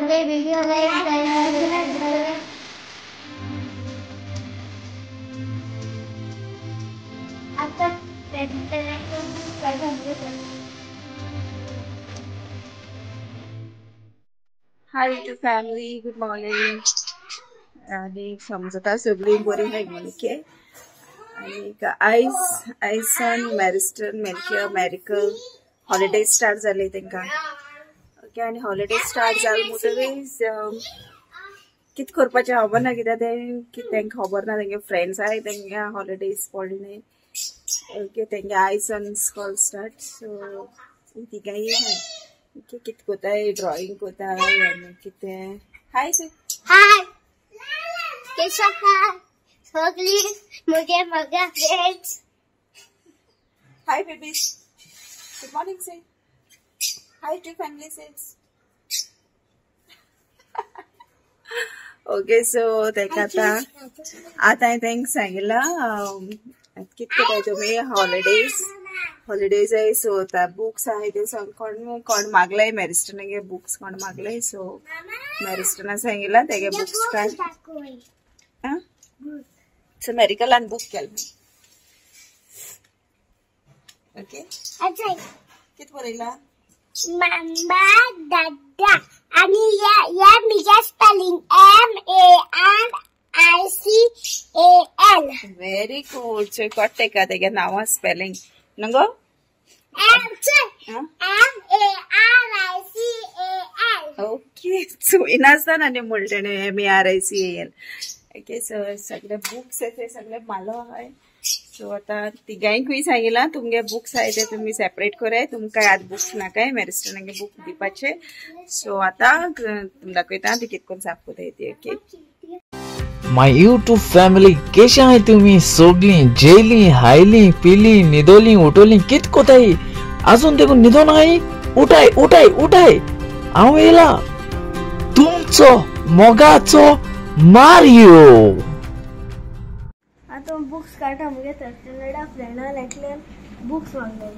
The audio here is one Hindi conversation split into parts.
Hi to family, good morning. आणि समजता सगळी बरी आहे म्हणके आणि आयसन मॅरिस्टन मेलकियर मॅरिकल हॉलिडे स्टार्ट झाले तेंका ओके आणि हॉलिडे स्टार्ट जाल म्हणटकीच कित करपाचें खबर ना कित्याक ते तेंका खबर ना तेंगे फ्रेंड्स आहाय तेंगे हॉलिडेज पडले ओके तेंगे आयसन स्कूल स्टार्ट सो तिगाय ओके कित कोताय ड्रॉइंग कोताय आणि किते हाय से हाय कैसा है सगली मुझे मगा friends hi babies good morning say hi to family सेट्स ओके सो तेका आता हांवें सांगितलं कित कोताय तुम्ही हॉलिडेज आहे सो आता बुक्स आहे ते कोण मागलाय मॅरिस्टनागे बुक्स कोण मागलाय सो मॅरिस्टना सांगितलं तेगे बुक्स काय सो मेडिकलान बुक केलं ओके कित बरयला मम्मा दादा आणि या मिजा spelling MARICAL very good so कट्टे का तेगे नावा स्पेलिंग नंगो MARICAL ओके सो इनासताना आणि मुलटेने MARICAL ओके सो सगळे बुक्स आहे ते सगळे मालो आहे सो आता तिगांकूय सांगितला तुमगे बुक्स आहे ते तुम्ही सेपरेट कराय तुमकां आज बुक्स नाकाय मॅरिस्टनागे बुक दिवपाचे सो आता तुम दाखयता ती कितकोन साफ कोताय ती ओके माय यूट्यूब फॅमिली केशा आहे तुम्ही सोगली जेली हायली पिली निदोली उठोली कित कोताय अजून देखून निदो नाही उठाय उठाय उठाय हांव येला तुमचो मोगाचो मारियो आता बुक्स काढा मुझे थर्ड फ्रेंडा लेकले बुक्स मागले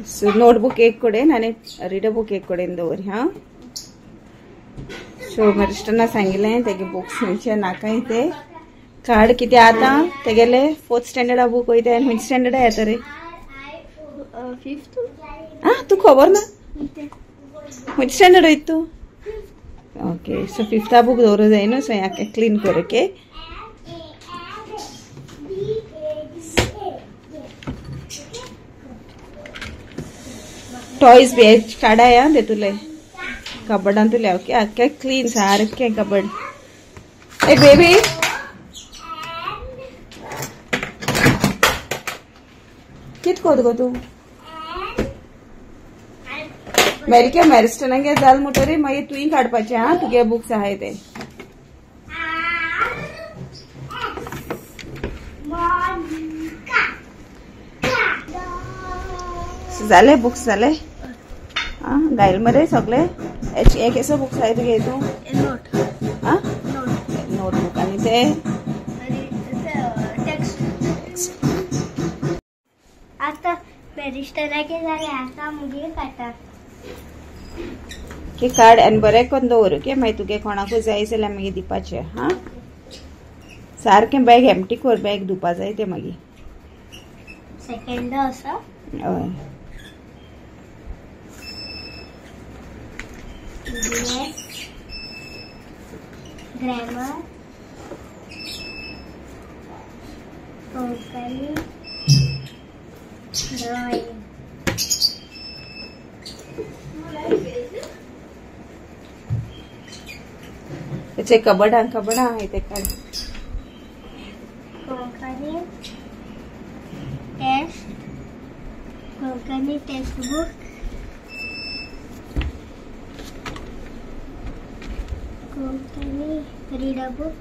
सो नोटबुक एक कोडेन आणि रीडर बुक एक कोडेन दवर हा सो मॅरिस्टना सांगितलें तेगे बुक्स खंयचे नाकाय ते कार्ड कितें आता तेगेले 4th स्टँडर्डा बुक वयता आनी खंयच्या स्टँडर्डा येता रे 5th तू खबर ना खंयच्या स्टँडर्ड वयता तू ओके सो 5th बुक दवरूं जाय न्हू सो ह्या क्लीन कर ओके टॉयज बी काढाय हा तेतुले कबडान तुले ओके आख्खे क्लीन सारखे कबड ए बेबी कित कोत गो तू मेरिके मॅरिस्टनागे जाल म्हणटरी मागीर तुवें काडपाचें हा तुगे बुक्स आहाय ते जाले बुक्स जाले गायल मरे सगळे एक ऐसे बुक्स आहे तुगे तू नोटबुक आणि ते आता मॅरिस्टनागे जाले आता मुगे काटा की कार्ड आणि बरें करून दवर ओके मागीर तुगे कोणाकूय जाय जाल्यार मागीर दिवपाचें हा सारकें बॅग एम्प्टी कर बॅग धुवपा जाय ते मागीर सेकंड आसा हय ग्रामर कोंकणी ड्रॉइंग त्याचे कबड आहे ते काढ Konkani text book Konkani reader book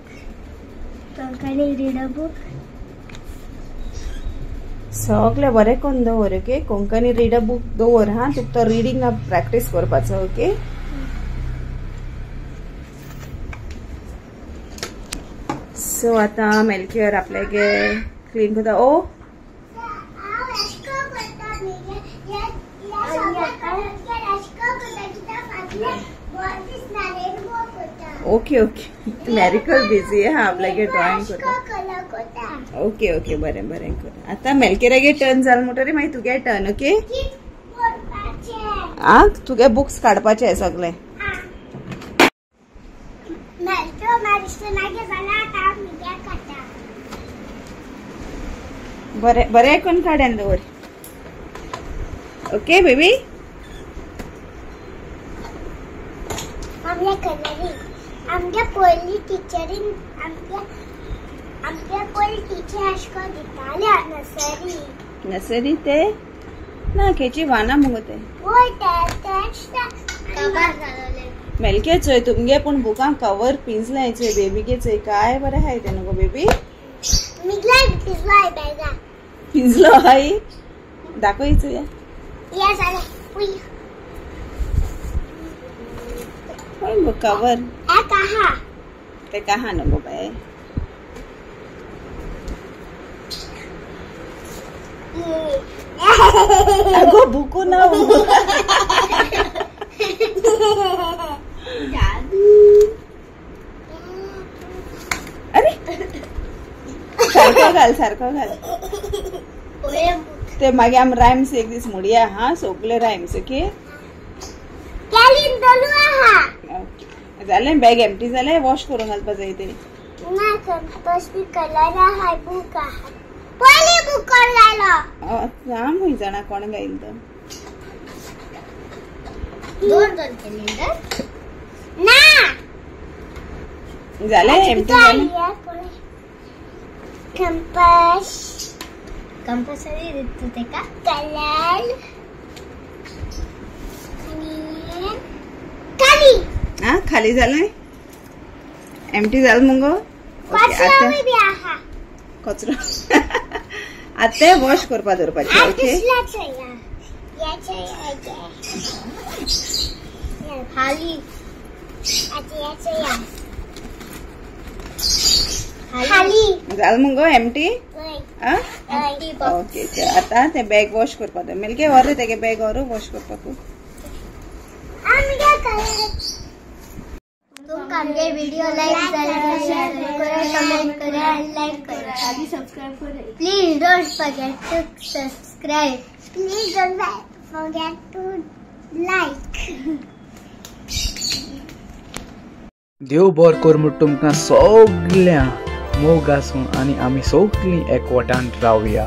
सगळे बरें करून दवर ओके कोंकणी रीडर बुक दवर हा तुका तो रिडींग प्रॅक्टिस करपाचो ओके सो आता मेलकियर आपल्यागे क्लीन करता ओ ओके ओके मॅरिकल बिझी आहे हा आपल्यागे ड्रॉइंग करता. ओके ओके बरें बरें कर. आता मेलकेरागे टर्न जाल म्हणटरी मागीर तुगे टर्न. ओके आ तुगे बुक्स काडपाचे आहे सगळे. बरें बरें करून काड्यान दवर. Okay baby. आमच्या पयली टिचरीन आमच्या पयली टिचर अशको दिताले नर्सरी. नर्सरी ते ना केची वाना मुगो ते. ओय तेच कवर झाले. मेलके चोय तुमगे पण बुकां कवर पिंजलाय चोय बेबीगे चोय काय बरें हाय ते नको बेबी. मिगलाय बेगा पिंजलो हाय दाखोयचो या. या झाले ओय कवर ए कहा ते कहा नको बाय. अगो बुको ना अरे सारखं घाल ते मागे आम रायम्स एक दीस म्हणया हा सोगले रायम्स. ओके जालें बॅग एम्प्टी जालें वॉश करून घालपा जाय ते. ना कंपास बी कलर हाय बुक आहा पयली बुक कर गायलो. जाम हुई जाणा कोण गायल तो. दोन केलेंडर ना जालें एम्प्टी जालें. कंपल्सरी दिसतो ते का कलर खाली खाली जालें एम्प्टी जालें मुगो. कचरो आते वॉश करपा दवरपाचें. ओके खाली जाल मुगो एम्प्टी. ओके आता ते बॅग वॉश करपा दवर. मेलके व्हर तेगे बॅग व्हर वॉश करपाक. तुमकां आमगे व्हिडिओ लाईक जाल्यार शेअर करा कमेंट करा आणि लाईक करा. आधी सबस्क्राइब करा. Please don't forget to subscribe. Please don't forget to like. देव बरें कर म्हूण तुमकां सगळ्यां मोग आसूं आनी आमी सगळीं एकवटान रावया.